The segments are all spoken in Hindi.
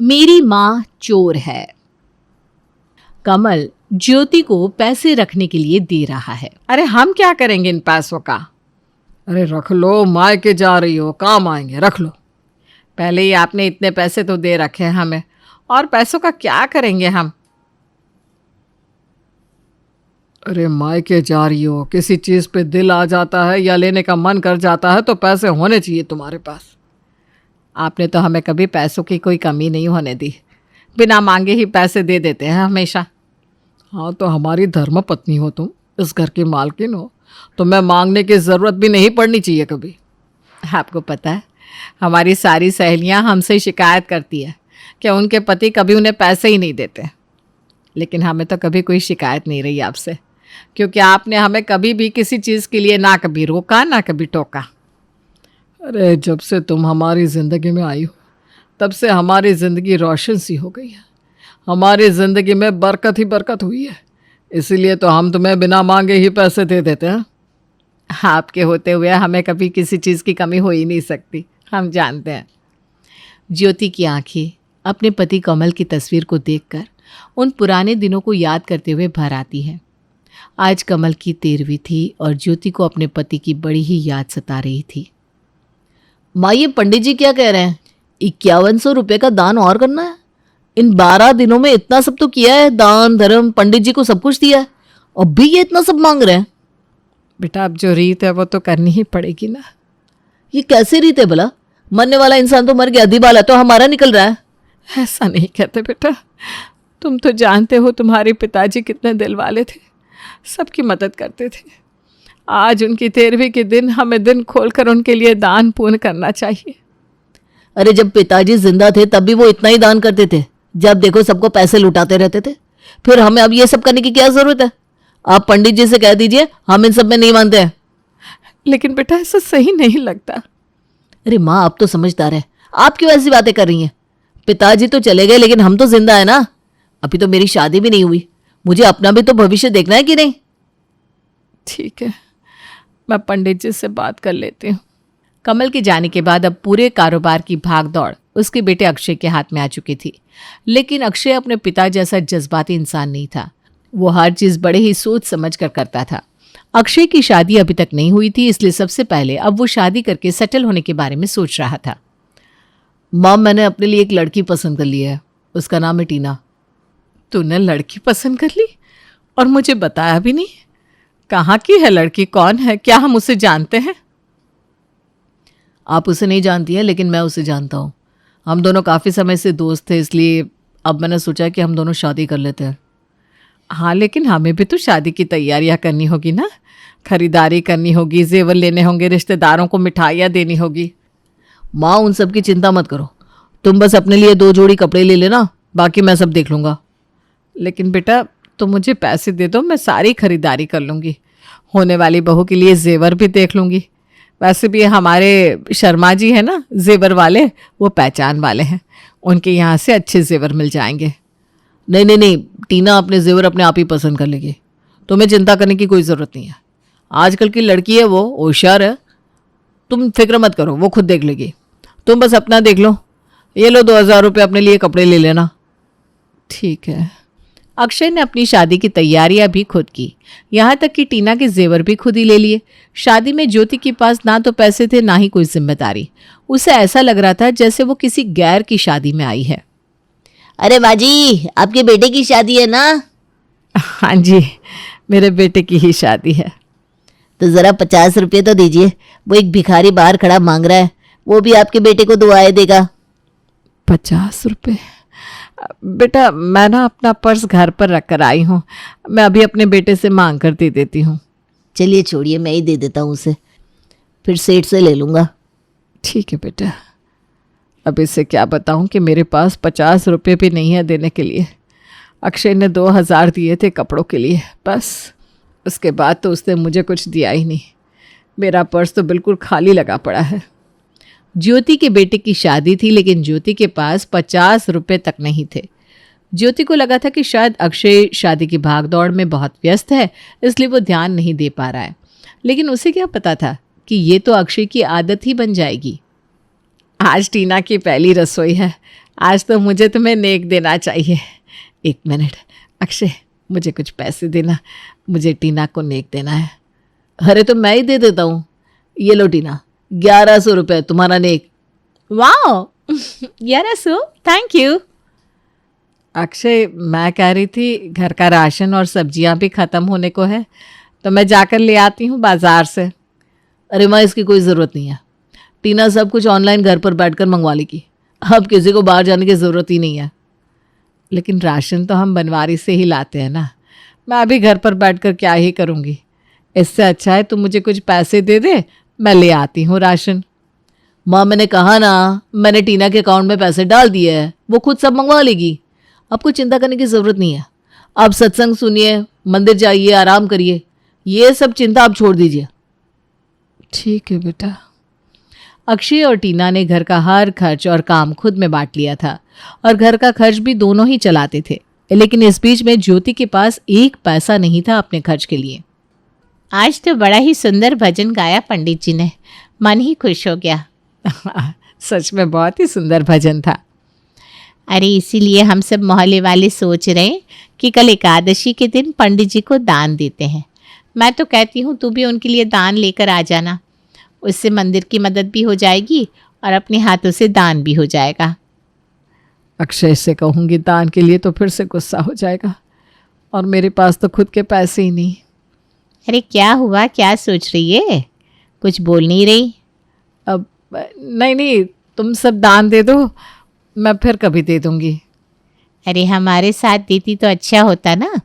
मेरी माँ चोर है। कमल ज्योति को पैसे रखने के लिए दे रहा है। अरे हम क्या करेंगे इन पैसों का? अरे रख लो, मायके जा रही हो, काम आएंगे, रख लो। पहले ही आपने इतने पैसे तो दे रखे हैं हमें, और पैसों का क्या करेंगे हम? अरे मायके जा रही हो, किसी चीज़ पे दिल आ जाता है या लेने का मन कर जाता है तो पैसे होने चाहिए तुम्हारे पास। आपने तो हमें कभी पैसों की कोई कमी नहीं होने दी, बिना मांगे ही पैसे दे देते हैं हमेशा। हाँ तो हमारी धर्म पत्नी हो तुम, इस घर की मालकिन हो, तो मैं मांगने की ज़रूरत भी नहीं पड़नी चाहिए कभी। आपको पता है हमारी सारी सहेलियां हमसे शिकायत करती है कि उनके पति कभी उन्हें पैसे ही नहीं देते, लेकिन हमें तो कभी कोई शिकायत नहीं रही आपसे, क्योंकि आपने हमें कभी भी किसी चीज़ के लिए ना कभी रोका ना कभी टोका। अरे जब से तुम हमारी ज़िंदगी में आई हो तब से हमारी ज़िंदगी रोशन सी हो गई है, हमारी ज़िंदगी में बरकत ही बरकत हुई है, इसीलिए तो हम तुम्हें बिना मांगे ही पैसे दे देते हैं। आपके होते हुए हमें कभी किसी चीज़ की कमी हो ही नहीं सकती, हम जानते हैं। ज्योति की आंखें अपने पति कमल की तस्वीर को देखकर उन पुराने दिनों को याद करते हुए भर आती है। आज कमल की 13वीं थी और ज्योति को अपने पति की बड़ी ही याद सता रही थी। माँ, ये पंडित जी क्या कह रहे हैं? 5100 रुपये का दान और करना है? इन 12 दिनों में इतना सब तो किया है, दान धर्म, पंडित जी को सब कुछ दिया है, अब भी ये इतना सब मांग रहे हैं? बेटा अब जो रीत है वो तो करनी ही पड़ेगी ना। ये कैसे रीत है भला? मरने वाला इंसान तो मर गया, दिवाला तो हमारा निकल रहा है। ऐसा नहीं कहते बेटा, तुम तो जानते हो तुम्हारे पिताजी कितने दिल वाले थे, सबकी मदद करते थे। आज उनकी 13वीं के दिन हमें दिन खोलकर उनके लिए दान पुण्य करना चाहिए। अरे जब पिताजी जिंदा थे तब भी वो इतना ही दान करते थे, जब देखो सबको पैसे लुटाते रहते थे। फिर हमें अब ये सब करने की क्या जरूरत है? आप पंडित जी से कह दीजिए हम इन सब में नहीं मानते हैं। लेकिन बेटा ऐसा सही नहीं लगता। अरे माँ, आप तो समझदार है, आप क्यों ऐसी बातें कर रही हैं? पिताजी तो चले गए लेकिन हम तो जिंदा है ना। अभी तो मेरी शादी भी नहीं हुई, मुझे अपना भी तो भविष्य देखना है कि नहीं? ठीक है, मैं पंडित जी से बात कर लेती हूँ। कमल के जाने के बाद अब पूरे कारोबार की भागदौड़ उसके बेटे अक्षय के हाथ में आ चुकी थी, लेकिन अक्षय अपने पिता जैसा जज्बाती इंसान नहीं था। वो हर चीज बड़े ही सोच समझ कर करता था। अक्षय की शादी अभी तक नहीं हुई थी, इसलिए सबसे पहले अब वो शादी करके सेटल होने के बारे में सोच रहा था। माँ, मैंने अपने लिए एक लड़की पसंद कर ली है, उसका नाम है टीना। तूने लड़की पसंद कर ली और मुझे बताया भी नहीं? कहाँ की है लड़की, कौन है, क्या हम उसे जानते हैं? आप उसे नहीं जानती हैं लेकिन मैं उसे जानता हूँ। हम दोनों काफ़ी समय से दोस्त थे, इसलिए अब मैंने सोचा कि हम दोनों शादी कर लेते हैं। हाँ लेकिन हमें भी तो शादी की तैयारियां करनी होगी ना, खरीदारी करनी होगी, जेवर लेने होंगे, रिश्तेदारों को मिठाइयाँ देनी होगी। माँ, उन सब की चिंता मत करो, तुम बस अपने लिए 2 जोड़ी कपड़े ले लेना, बाकी मैं सब देख लूँगा। लेकिन बेटा तो मुझे पैसे दे दो, मैं सारी खरीदारी कर लूँगी, होने वाली बहू के लिए जेवर भी देख लूँगी। वैसे भी हमारे शर्मा जी है ना जेवर वाले, वो पहचान वाले हैं, उनके यहाँ से अच्छे जेवर मिल जाएंगे। नहीं नहीं नहीं, टीना अपने जेवर अपने आप ही पसंद कर लेगी, तुम्हें चिंता करने की कोई ज़रूरत नहीं है। आजकल की लड़की है, वो होशियार है, तुम फिक्र मत करो, वो खुद देख लेगी। तुम बस अपना देख लो। ये लो 2000 रुपये, अपने लिए कपड़े ले लेना। ठीक है। अक्षय ने अपनी शादी की तैयारियां भी खुद की, यहाँ तक कि टीना के जेवर भी खुद ही ले लिए। शादी में ज्योति के पास ना तो पैसे थे ना ही कोई जिम्मेदारी। उसे ऐसा लग रहा था जैसे वो किसी गैर की शादी में आई है। अरे बाजी, आपके बेटे की शादी है ना? हाँ जी, मेरे बेटे की ही शादी है। तो ज़रा 50 रुपये तो दीजिए, वो एक भिखारी बाहर खड़ा मांग रहा है, वो भी आपके बेटे को दुआएं देगा। 50 रुपये? बेटा मैं ना अपना पर्स घर पर रख कर आई हूँ, मैं अभी अपने बेटे से मांग कर दे देती हूँ। चलिए छोड़िए, मैं ही दे देता हूँ उसे, फिर सेठ से ले लूँगा। ठीक है बेटा, अब इससे क्या बताऊँ कि मेरे पास 50 रुपये भी नहीं है देने के लिए। अक्षय ने 2000 दिए थे कपड़ों के लिए, बस उसके बाद तो उसने मुझे कुछ दिया ही नहीं। मेरा पर्स तो बिल्कुल खाली लगा पड़ा है। ज्योति के बेटे की शादी थी, लेकिन ज्योति के पास 50 रुपये तक नहीं थे। ज्योति को लगा था कि शायद अक्षय शादी की भागदौड़ में बहुत व्यस्त है, इसलिए वो ध्यान नहीं दे पा रहा है। लेकिन उसे क्या पता था कि ये तो अक्षय की आदत ही बन जाएगी। आज टीना की पहली रसोई है, आज तो मुझे तुम्हें नेक देना चाहिए। 1 मिनट अक्षय, मुझे कुछ पैसे देना, मुझे टीना को नेक देना है। अरे तो मैं ही दे देता हूँ। ये लो टीना, 1100 रुपये तुम्हारा नेक। वाह 1100, थैंक यू। अक्षय, मैं कह रही थी घर का राशन और सब्जियां भी ख़त्म होने को है, तो मैं जाकर ले आती हूँ बाज़ार से। अरे माँ, इसकी कोई ज़रूरत नहीं है। टीना सब कुछ ऑनलाइन घर पर बैठकर मंगवा लेगी। अब किसी को बाहर जाने की ज़रूरत ही नहीं है। लेकिन राशन तो हम बनवारी से ही लाते हैं ना। मैं अभी घर पर बैठकर क्या ही करूँगी। इससे अच्छा है तुम मुझे कुछ पैसे दे दे, मैं ले आती हूँ राशन। माँ, मैंने कहा ना, मैंने टीना के अकाउंट में पैसे डाल दिए हैं, वो खुद सब मंगवा लेगी। आपको चिंता करने की ज़रूरत नहीं है। आप सत्संग सुनिए, मंदिर जाइए, आराम करिए। ये सब चिंता आप छोड़ दीजिए। ठीक है बेटा। अक्षय और टीना ने घर का हर खर्च और काम खुद में बांट लिया था और घर का खर्च भी दोनों ही चलाते थे। लेकिन इस बीच में ज्योति के पास 1 पैसा नहीं था अपने खर्च के लिए। आज तो बड़ा ही सुंदर भजन गाया पंडित जी ने, मन ही खुश हो गया। सच में बहुत ही सुंदर भजन था। अरे इसीलिए हम सब मोहल्ले वाले सोच रहे हैं कि कल एकादशी के दिन पंडित जी को दान देते हैं। मैं तो कहती हूँ तू भी उनके लिए दान लेकर आ जाना, उससे मंदिर की मदद भी हो जाएगी और अपने हाथों से दान भी हो जाएगा। अक्षय से कहूँगी दान के लिए तो फिर से गुस्सा हो जाएगा, और मेरे पास तो खुद के पैसे ही नहीं। अरे क्या हुआ, क्या सोच रही है, कुछ बोल नहीं रही? अब नहीं, तुम सब दान दे दो, मैं फिर कभी दे दूँगी। अरे हमारे साथ देती तो अच्छा होता ना,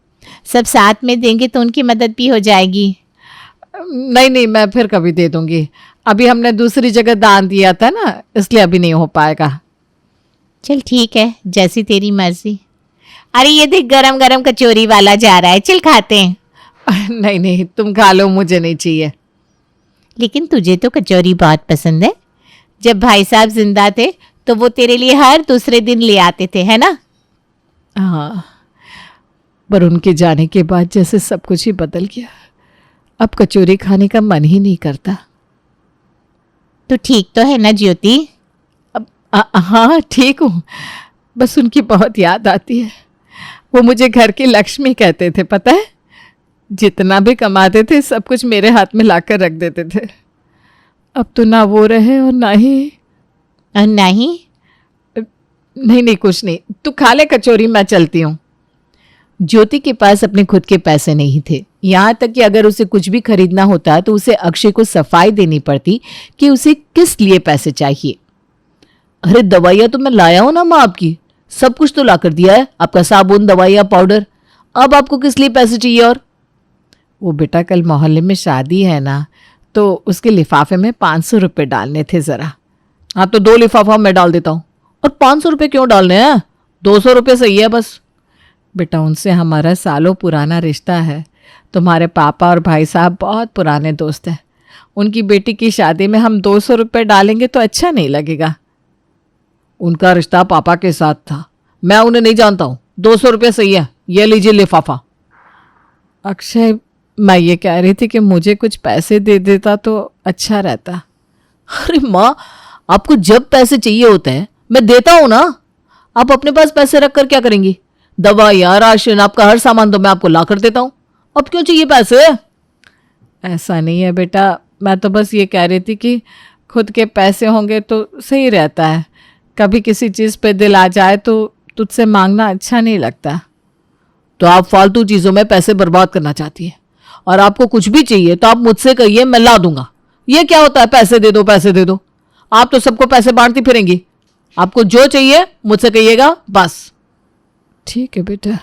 सब साथ में देंगे तो उनकी मदद भी हो जाएगी। नहीं, मैं फिर कभी दे दूँगी। अभी हमने दूसरी जगह दान दिया था ना, इसलिए अभी नहीं हो पाएगा। चल ठीक है, जैसी तेरी मर्जी। अरे ये देख, गरम गरम कचौरी वाला जा रहा है, चल खाते हैं। नहीं, तुम खा लो, मुझे नहीं चाहिए। लेकिन तुझे तो कचौरी बहुत पसंद है। जब भाई साहब जिंदा थे तो वो तेरे लिए हर दूसरे दिन ले आते थे, है ना? हाँ, पर उनके जाने के बाद जैसे सब कुछ ही बदल गया। अब कचौरी खाने का मन ही नहीं करता। तो ठीक तो है ना ज्योति? अब हाँ, ठीक हूँ, बस उनकी बहुत याद आती है। वो मुझे घर की लक्ष्मी कहते थे, पता है। जितना भी कमाते थे सब कुछ मेरे हाथ में लाकर रख देते थे। अब तो ना वो रहे और ना ही। नहीं, कुछ नहीं, तू खा ले कचौरी, मैं चलती हूँ। ज्योति के पास अपने खुद के पैसे नहीं थे। यहाँ तक कि अगर उसे कुछ भी खरीदना होता तो उसे अक्षय को सफाई देनी पड़ती कि उसे किस लिए पैसे चाहिए। अरे दवाइयाँ तो मैं लाया हूँ ना माँ, आपकी सब कुछ तो ला कर दिया है, आपका साबुन, दवाइयाँ, पाउडर। अब आपको किस लिए पैसे चाहिए? और वो बेटा, कल मोहल्ले में शादी है ना, तो उसके लिफाफे में 500 रुपये डालने थे ज़रा। हाँ तो 2 लिफाफा मैं डाल देता हूँ। और 500 रुपये क्यों डालने हैं? 200 रुपये सही है बस। बेटा, उनसे हमारा सालों पुराना रिश्ता है। तुम्हारे पापा और भाई साहब बहुत पुराने दोस्त हैं। उनकी बेटी की शादी में हम 200 रुपये डालेंगे तो अच्छा नहीं लगेगा। उनका रिश्ता पापा के साथ था, मैं उन्हें नहीं जानता हूँ। 200 रुपये सही है, ये लीजिए लिफाफा। अक्षय, मैं ये कह रही थी कि मुझे कुछ पैसे दे देता तो अच्छा रहता। अरे माँ, आपको जब पैसे चाहिए होते हैं मैं देता हूँ ना। आप अपने पास पैसे रख कर क्या करेंगी? दवाइयाँ, राशन, आपका हर सामान तो मैं आपको ला कर देता हूँ। अब क्यों चाहिए पैसे? ऐसा नहीं है बेटा, मैं तो बस ये कह रही थी कि खुद के पैसे होंगे तो सही रहता है। कभी किसी चीज़ पे दिल आ जाए तो तुझसे मांगना अच्छा नहीं लगता। तो आप फालतू चीज़ों में पैसे बर्बाद करना चाहती हैं, और आपको कुछ भी चाहिए तो आप मुझसे कहिए, मैं ला दूंगा। ये क्या होता है पैसे दे दो, पैसे दे दो? आप तो सबको पैसे बांटती फिरेंगी। आपको जो चाहिए मुझसे कहिएगा, बस। ठीक है बेटा।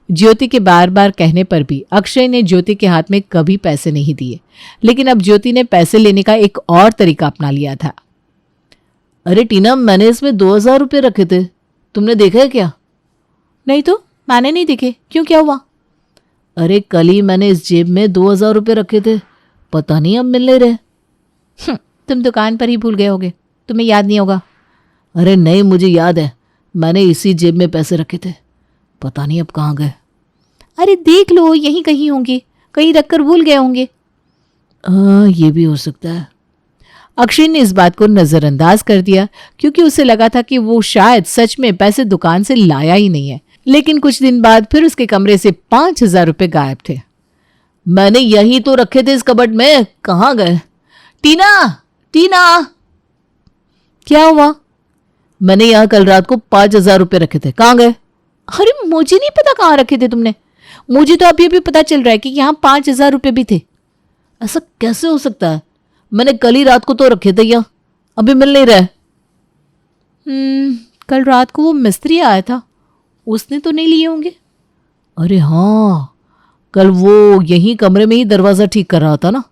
ज्योति के बार बार कहने पर भी अक्षय ने ज्योति के हाथ में कभी पैसे नहीं दिए। लेकिन अब ज्योति ने पैसे लेने का एक और तरीका अपना लिया था। अरे टीना, मैंने इसमें 2000 रुपये रखे थे, तुमने देखा है क्या? नहीं तो मैंने नहीं देखे, क्यों, क्या हुआ? अरे कल ही मैंने इस जेब में 2000 रुपये रखे थे, पता नहीं अब मिल नहीं रहे। तुम दुकान पर ही भूल गए होगे, तुम्हें याद नहीं होगा। अरे नहीं, मुझे याद है, मैंने इसी जेब में पैसे रखे थे, पता नहीं अब कहाँ गए। अरे देख लो, यहीं कहीं होंगे, कहीं रखकर भूल गए होंगे। ये भी हो सकता है। अक्षय ने इस बात को नजरअंदाज कर दिया क्योंकि उसे लगा था कि वो शायद सच में पैसे दुकान से लाया ही नहीं है। लेकिन कुछ दिन बाद फिर उसके कमरे से 5,000 रुपए गायब थे। मैंने यही तो रखे थे इस कबर्ड में, कहाँ गए? टीना, टीना, क्या हुआ? मैंने यहाँ कल रात को 5,000 रुपए रखे थे, कहाँ गए? अरे मुझे नहीं पता कहाँ रखे थे तुमने। मुझे तो अभी अभी पता चल रहा है कि यहाँ 5,000 रुपए भी थे। ऐसा कैसे हो सकता है? मैंने कल ही रात को तो रखे थे, यहाँ अभी मिल नहीं रहे। कल रात को वो मिस्त्री आया था, उसने तो नहीं लिए होंगे। अरे हाँ, कल वो यहीं कमरे में ही दरवाजा ठीक कर रहा था ना,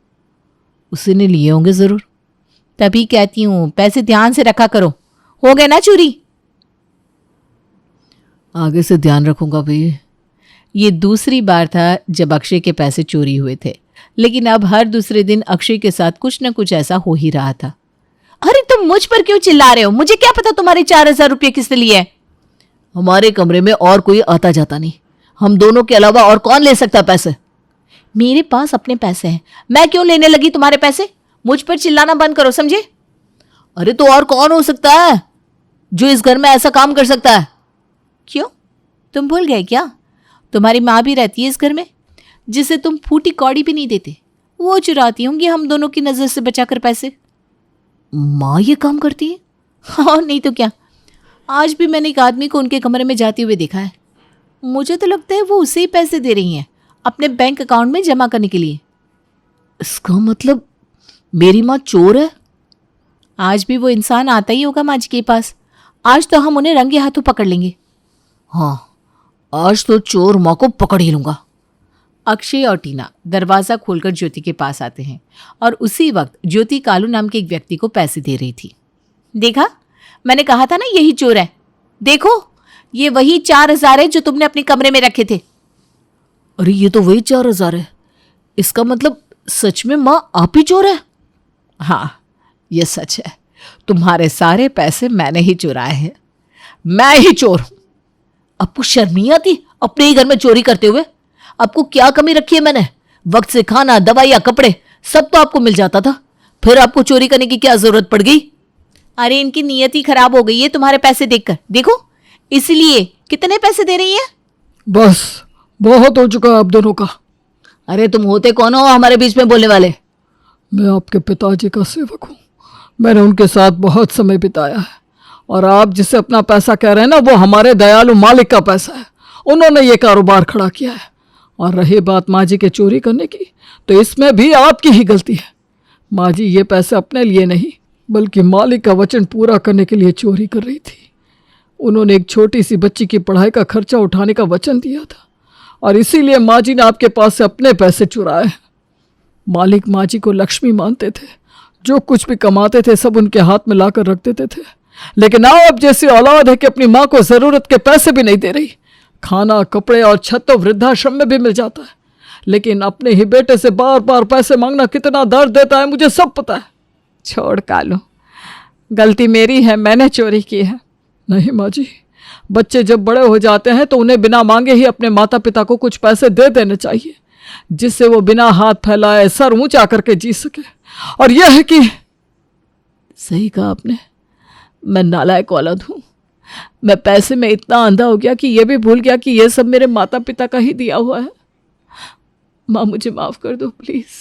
उसी ने लिए होंगे जरूर। तभी कहती हूँ पैसे ध्यान से रखा करो, हो गए ना चोरी। आगे से ध्यान रखूंगा भैया। ये दूसरी बार था जब अक्षय के पैसे चोरी हुए थे, लेकिन अब हर दूसरे दिन अक्षय के साथ कुछ न कुछ ऐसा हो ही रहा था। अरे तुम मुझ पर क्यों चिल्ला रहे हो? मुझे क्या पता तुम्हारे 4,000 रुपये किसने लिए है? हमारे कमरे में और कोई आता जाता नहीं, हम दोनों के अलावा और कौन ले सकता पैसे? मेरे पास अपने पैसे हैं, मैं क्यों लेने लगी तुम्हारे पैसे? मुझ पर चिल्लाना बंद करो, समझे? अरे तो और कौन हो सकता है जो इस घर में ऐसा काम कर सकता है? क्यों, तुम भूल गए क्या? तुम्हारी माँ भी रहती है इस घर में, जिसे तुम फूटी कौड़ी भी नहीं देते। वो चुराती होंगी हम दोनों की नजर से बचाकर पैसे। माँ ये काम करती है? हाँ नहीं तो क्या। आज भी मैंने एक आदमी को उनके कमरे में जाते हुए देखा है। मुझे तो लगता है वो उसे ही पैसे दे रही हैं अपने बैंक अकाउंट में जमा करने के लिए। इसका मतलब मेरी माँ चोर है? आज भी वो इंसान आता ही होगा माँ जी के पास। आज तो हम उन्हें रंगे हाथों पकड़ लेंगे। हाँ, आज तो चोर माँ को पकड़ ही लूंगा। अक्षय और टीना दरवाजा खोलकर ज्योति के पास आते हैं और उसी वक्त ज्योति कालू नाम के एक व्यक्ति को पैसे दे रही थी। देखा, मैंने कहा था ना यही चोर है। देखो, ये वही 4,000 है जो तुमने अपने कमरे में रखे थे। अरे ये तो वही 4,000 है। इसका मतलब सच में माँ आप ही चोर है? हाँ, ये सच है। तुम्हारे सारे पैसे मैंने ही चुराए हैं। मैं ही चोर हूं। आपको शर्म नहीं आती अपने ही घर में चोरी करते हुए? आपको क्या कमी रखी है मैंने? वक्त से खाना, दवाइयाँ, कपड़े सब तो आपको मिल जाता था, फिर आपको चोरी करने की क्या जरूरत पड़ गई? अरे इनकी नीयत ही खराब हो गई है तुम्हारे पैसे देखकर। देखो, इसलिए कितने पैसे दे रही है? बस बहुत हो चुका आप दोनों का। अरे तुम होते कौन हो हमारे बीच में बोलने वाले? मैं आपके पिताजी का सेवक हूँ। मैंने उनके साथ बहुत समय बिताया है और आप जिसे अपना पैसा कह रहे हैं ना, वो हमारे दयालु मालिक का पैसा है। उन्होंने ये कारोबार खड़ा किया है। और रही बात माँ जी के चोरी करने की, तो इसमें भी आपकी ही गलती है। माँ जी ये पैसे अपने लिए नहीं बल्कि मालिक का वचन पूरा करने के लिए चोरी कर रही थी। उन्होंने एक छोटी सी बच्ची की पढ़ाई का खर्चा उठाने का वचन दिया था और इसीलिए माँ जी ने आपके पास से अपने पैसे चुराए। मालिक माँ जी को लक्ष्मी मानते थे, जो कुछ भी कमाते थे सब उनके हाथ में लाकर रख देते थे। लेकिन आप जैसी औलाद है कि अपनी माँ को ज़रूरत के पैसे भी नहीं दे रही। खाना, कपड़े और छत तो वृद्धाश्रम में भी मिल जाता है, लेकिन अपने ही बेटे से बार बार पैसे मांगना कितना दर्द देता है, मुझे सब पता है। छोड़ कालू, गलती मेरी है, मैंने चोरी की है। नहीं माँ जी, बच्चे जब बड़े हो जाते हैं तो उन्हें बिना मांगे ही अपने माता पिता को कुछ पैसे दे देने चाहिए, जिससे वो बिना हाथ फैलाए सर ऊंचा करके जी सके। और यह है कि सही कहा आपने, मैं नालायक औलाद हूँ। मैं पैसे में इतना अंधा हो गया कि ये भी भूल गया कि ये सब मेरे माता पिता का ही दिया हुआ है। माँ मुझे माफ़ कर दो प्लीज़।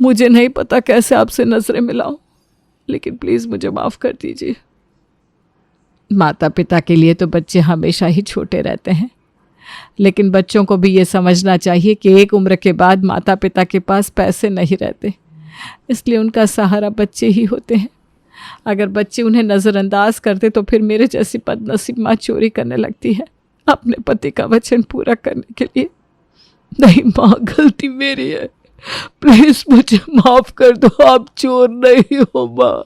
मुझे नहीं पता कैसे आपसे नजरें मिलाऊं, लेकिन प्लीज़ मुझे माफ़ कर दीजिए। माता पिता के लिए तो बच्चे हमेशा ही छोटे रहते हैं, लेकिन बच्चों को भी ये समझना चाहिए कि एक उम्र के बाद माता पिता के पास पैसे नहीं रहते, इसलिए उनका सहारा बच्चे ही होते हैं। अगर बच्चे उन्हें नज़रअंदाज करते तो फिर मेरे जैसी बदनसीब माँ चोरी करने लगती है अपने पति का वचन पूरा करने के लिए। नहीं माँ, गलती मेरी है, प्लीज़ मुझे माफ़ कर दो। आप चोर नहीं हो माँ।